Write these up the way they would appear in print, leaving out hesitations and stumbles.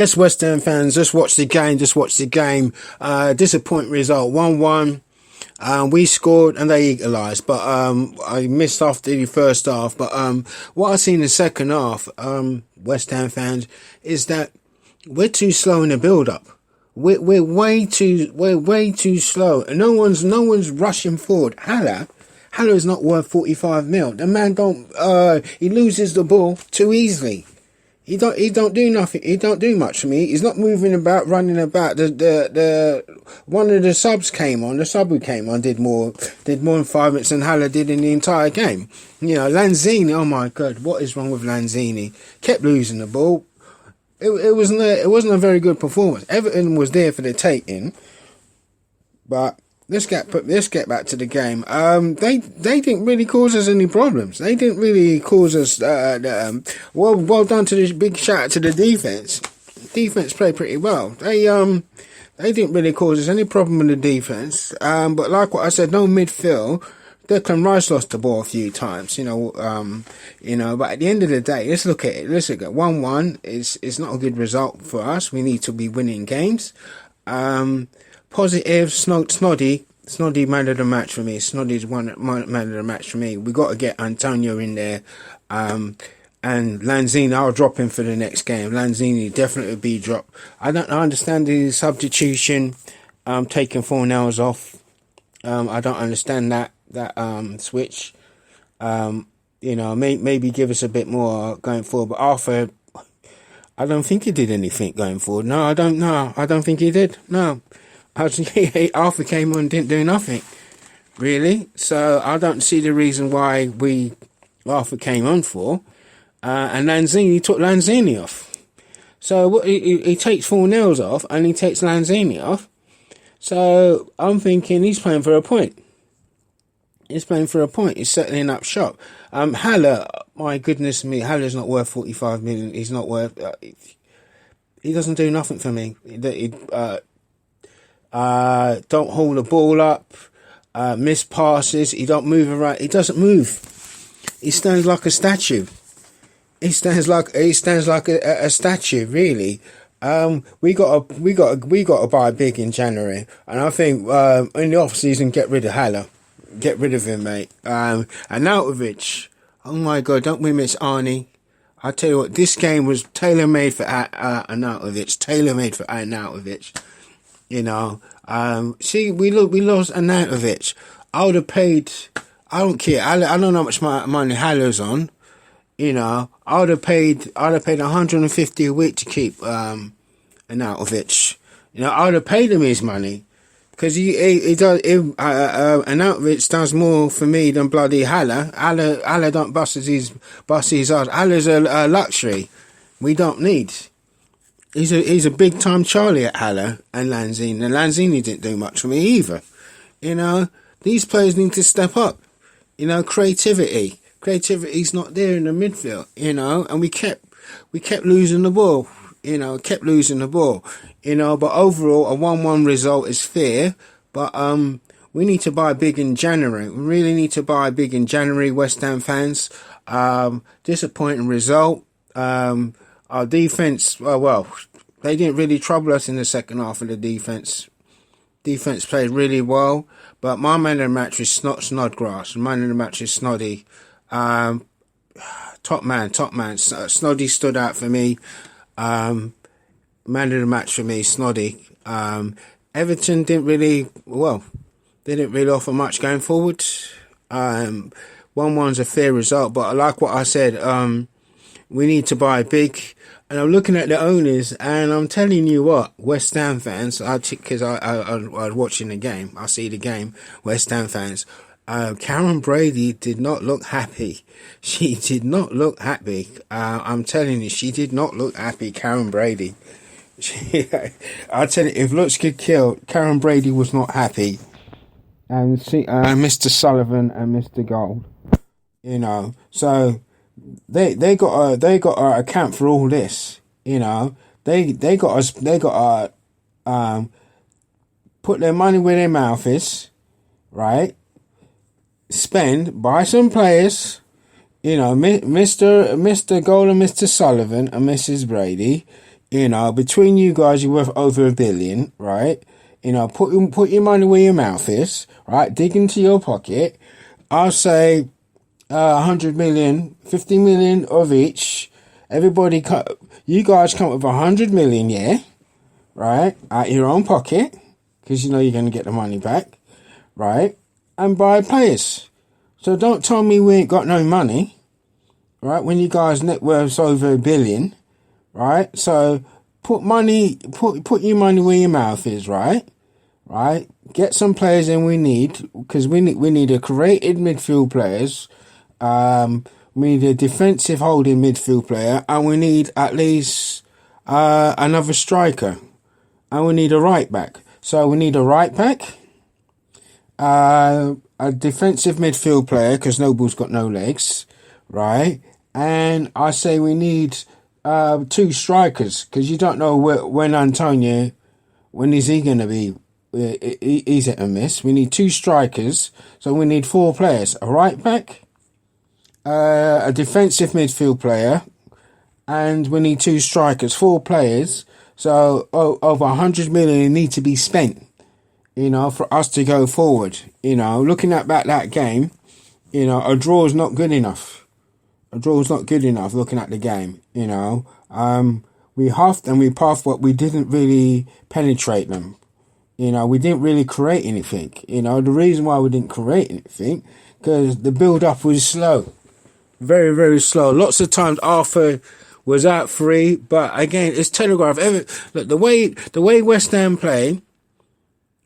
Yes, West Ham fans, just watch the game. Just watch the game. Disappointing result, 1-1. We scored and they equalised, but I missed after the first half. But what I see in the second half, West Ham fans, is that we're too slow in the build-up. We're way too slow, and no one's rushing forward. Haller is not worth 45 mil. The man he loses the ball too easily. He don't do nothing. He don't do much for me. He's not moving about, running about. The one of the subs came on. The sub who came on did more in 5 minutes than Haller did in the entire game. You know, Lanzini. Oh my God, what is wrong with Lanzini? Kept losing the ball. It wasn't a very good performance. Everton was there for the taking, but let's get back to the game. They didn't really cause us any problems. They didn't really cause us. Well done to this big shout out to the defense. Defense played pretty well. They didn't really cause us any problem with the defense. But like what I said, no midfield. Declan Rice lost the ball a few times, but at the end of the day, let's look at it. Let's look at 1-1. It's not a good result for us. We need to be winning games. Positive, Snoddy man of the match for me. Snoddy's man of the match for me. We got to get Antonio in there. And Lanzini, I'll drop him for the next game. Lanzini definitely be dropped. I understand the substitution, taking 4 nails off. I don't understand that switch. Maybe give us a bit more going forward. But Arthur, I don't think he did anything going forward. No, I don't know. I don't think he did. No. Arthur came on and didn't do nothing, really. So I don't see the reason why Arthur came on for. And Lanzini took Lanzini off. So he takes 4 nails off and he takes Lanzini off. So I'm thinking he's playing for a point. He's settling up shop. Haller, my goodness me, Haller's not worth 45 million. He's not worth. He doesn't do nothing for me. Don't hold the ball up. Miss passes. He don't move around. He doesn't move. He stands like a statue. He stands like a statue. Really. We got to buy big in January, and I think in the off season get rid of Haller. Get rid of him, mate. And Arnautovic, oh my God, don't we miss Arnie? I tell you what, this game was tailor-made for Arnautovic. Tailor-made for Arnautovic. We lost Arnautovic. I would have paid. I don't care. I don't know how much money Haller's on. I would have paid 150 a week to keep Arnautovic. I would have paid him his money. Because Arnautovic does more for me than bloody Haller. Haller don't bust his ass. Haller's a luxury we don't need. He's a big time Charlie at Haller and Lanzini. And Lanzini didn't do much for me either. These players need to step up. Creativity's not there in the midfield. And we kept losing the ball. But overall, a 1-1 result is fair. But we need to buy big in January. We really need to buy big in January, West Ham fans. Disappointing result. Our defence, they didn't really trouble us in the second half of the defence. Defence played really well. But my man of the match is Snodgrass. Man of the match is Snoddy. Top man. Snoddy stood out for me. Man of the match for me, Snoddy. Everton didn't really offer much going forward. 1-1's a fair result, but I like what I said. We need to buy big. And I'm looking at the owners, and I'm telling you what, West Ham fans, because I was watching the game, I see the game, West Ham fans, Karen Brady did not look happy. She did not look happy. I'm telling you, she did not look happy, Karen Brady. I tell you, if looks could kill, Karen Brady was not happy. And see, Mr. Sullivan and Mr. Gold, so they got to account for all this. They got to put their money where their mouth is, right? Buy some players, Mr. Gold and Mr. Sullivan and Mrs. Brady, You know, between you guys, you're worth over $1 billion, right? You know, put your money where your mouth is, right? Dig into your pocket. I'll say 100 million, 50 million of each. Everybody, you guys come up with 100 million, yeah, right? Out your own pocket, because you know you're going to get the money back, right? And buy players. So don't tell me we ain't got no money, right? When you guys' net worth's over $1 billion, right? So put your money where your mouth is, right? Right? Get some players in we need, because we need a creative midfield players. We need a defensive holding midfield player, and we need at least another striker, and we need a right back. So we need a right back, a defensive midfield player, because Noble's got no legs, right? And I say we need 2 strikers, because you don't know when Antonio, when is he going to be? He's at a miss. We need 2 strikers, so we need 4 players: a right back, a defensive midfield player, and we need 2 strikers, 4 players. So over 100 million need to be spent, you know, for us to go forward. You know, looking at that game, you know, a draw is not good enough. A draw is not good enough. Looking at the game, you know, we huffed and we puffed, but we didn't really penetrate them. You know, we didn't really create anything. You know, the reason why we didn't create anything, because the build-up was slow. Very, very slow. Lots of times Arthur was out free, but again, it's telegraphed. Look, the way West Ham play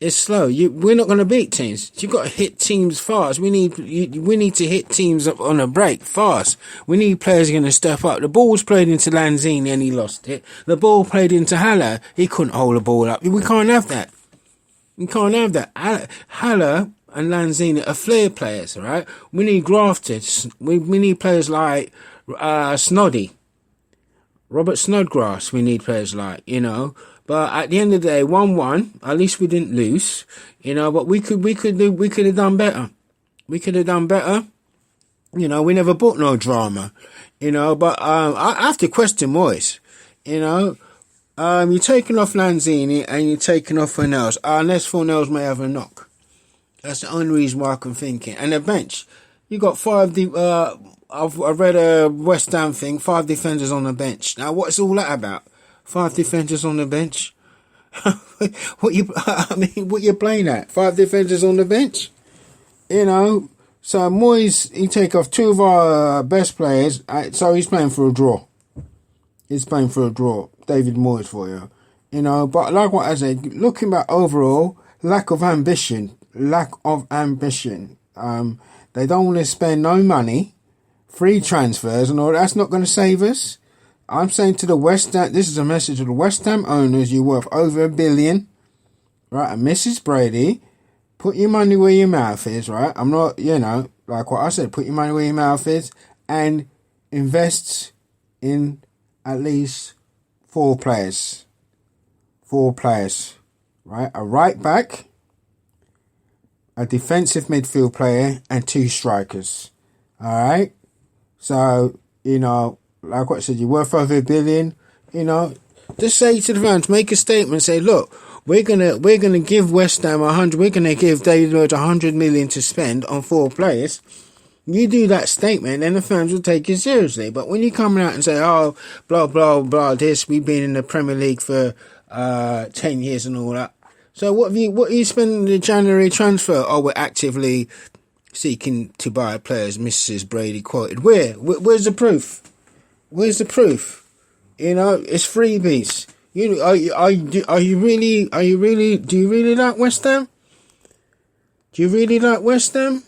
is slow. We're not going to beat teams. You've got to hit teams fast. We need to hit teams up on a break fast. We need players going to step up. The ball was played into Lanzini and he lost it. The ball played into Haller. He couldn't hold the ball up. We can't have that. We can't have that. Haller and Lanzini are flair players, right? We need grafted. We need players like Snoddy, Robert Snodgrass. We need players like, you know. But at the end of the day, 1-1. At least we didn't lose, you know. But we could have done better. We could have done better. You know, we never bought no drama, you know. But I have to question Moyes, you know. You're taking off Lanzini and you're taking off Fornells, unless Fornells may have a knock. That's the only reason why I'm thinking. And the bench, you got 5. I've read a West Ham thing. 5 defenders on the bench. Now, what's all that about? 5 defenders on the bench. What you playing at? 5 defenders on the bench. You know. So Moyes, he take off 2 of our best players. So he's playing for a draw. He's playing for a draw. David Moyes for you. You know. But like what I said, looking back overall, lack of ambition. They don't want to spend no money, free transfers and all. That's not going to save us. I'm saying to the West Ham, this is a message to the West Ham owners: you're worth over $1 billion, right? And Mrs. Brady, put your money where your mouth is, right? I'm not, you know, like what I said, put your money where your mouth is and invest in at least 4 players. 4 players, right? A right back, a defensive midfield player, and 2 strikers. Alright? So, you know, like what I said, you're worth over $1 billion, you know. Just say to the fans, make a statement, say, look, we're gonna give West Ham 100, we're gonna give David Moyes 100 million to spend on 4 players. You do that statement, then the fans will take you seriously. But when you come out and say, oh, blah, blah, blah, this, we've been in the Premier League for 10 years and all that. So what are you spending the January transfer? Oh, we're actively seeking to buy players, Mrs. Brady quoted. Where's the proof? Where's the proof? You know, it's freebies. You know, do you really like West Ham? Do you really like West Ham?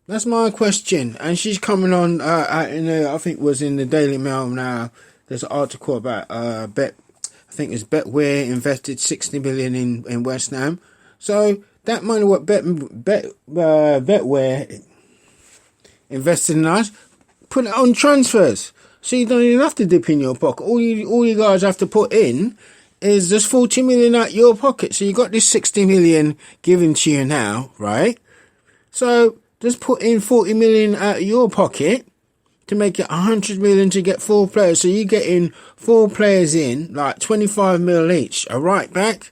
That's my question. And she's coming on I think it was in the Daily Mail now. There's an article about I think it's Betware invested 60 million in West Ham. So that money what Betware invested in us, put it on transfers. So you don't even have to dip in your pocket. All you guys have to put in is just 40 million out your pocket. So you got this 60 million given to you now, right? So just put in 40 million out of your pocket to make it 100 million to get 4 players. So you're getting 4 players in, like 25 mil each. A right back,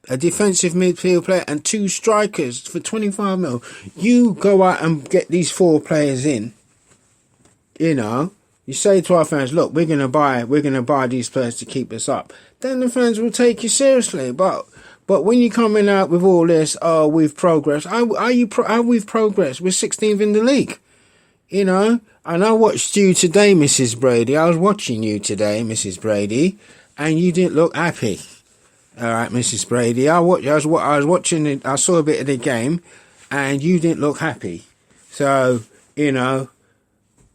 a defensive midfield player, and 2 strikers for 25 mil. You go out and get these 4 players in. You know, you say to our fans, look, we're gonna buy these players to keep us up. Then the fans will take you seriously. But when you're coming out with all this, oh, we've progressed. How we've progressed? We're 16th in the league. You know, and I watched you today, Mrs. Brady. I was watching you today, Mrs. Brady, and you didn't look happy. All right, Mrs. Brady. I was watching it. I saw a bit of the game, and you didn't look happy. So, you know,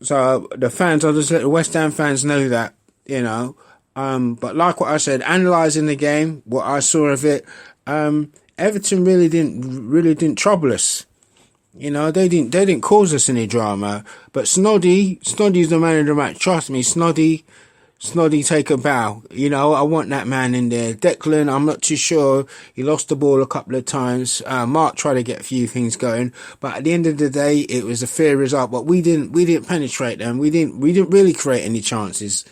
so the fans, I'll just let the West Ham fans know that, you know. But like what I said, analysing the game, what I saw of it, Everton really didn't trouble us. You know, they didn't cause us any drama. But Snoddy's the man of the match. Trust me, Snoddy, take a bow. You know, I want that man in there. Declan, I'm not too sure. He lost the ball a couple of times. Mark tried to get a few things going, but at the end of the day, it was a fair result. But we didn't penetrate them. We didn't really create any chances.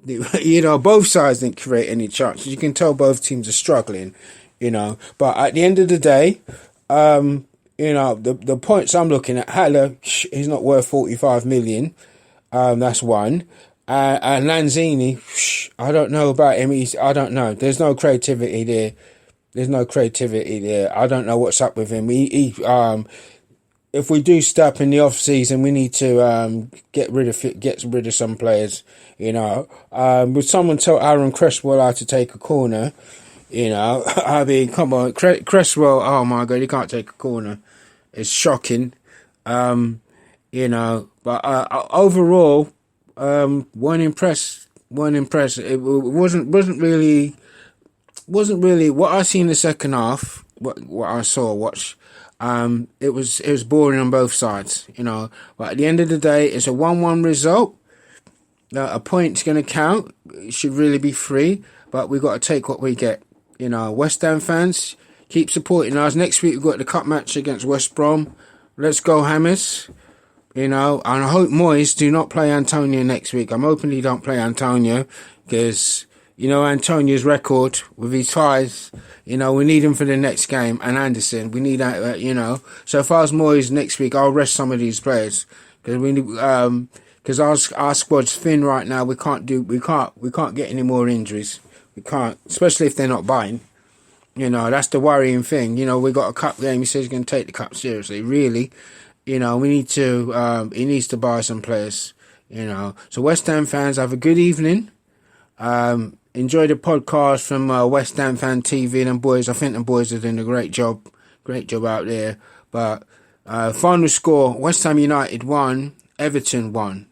You know, both sides didn't create any chances. You can tell both teams are struggling. You know, but at the end of the day, you know, the points I'm looking at, Haller, he's not worth 45 million. That's one. And Lanzini, I don't know about him. I don't know. There's no creativity there. I don't know what's up with him. If we do stop in the off season, we need to get rid of some players. You know, would someone tell Aaron Cresswell how to take a corner? You know, I mean, come on, Cresswell. Oh my God, he can't take a corner. It's shocking. You know, but overall, weren't impressed. It wasn't really what I seen in the second half. What I saw, it was boring on both sides. You know, but at the end of the day, it's a 1-1 result. A point's going to count. It should really be free, but we got to take what we get. You know, West Ham fans, keep supporting us. Next week we've got the cup match against West Brom. Let's go Hammers. You know, and I hope Moyes do not play Antonio next week. I'm hoping he don't play Antonio because, you know, Antonio's record with his ties, you know, we need him for the next game. And Anderson, we need that, you know. So if I was Moyes next week, I'll rest some of these players because our squad's thin right now. We can't get any more injuries. We can't, especially if they're not buying. You know, that's the worrying thing. You know, we got a cup game. He says he's going to take the cup seriously. Really, you know, we need to. He needs to buy some players. You know, so West Ham fans, have a good evening. Enjoy the podcast from West Ham Fan TV. And boys, I think the boys are doing a great job out there. But final score: West Ham United 1, Everton 1.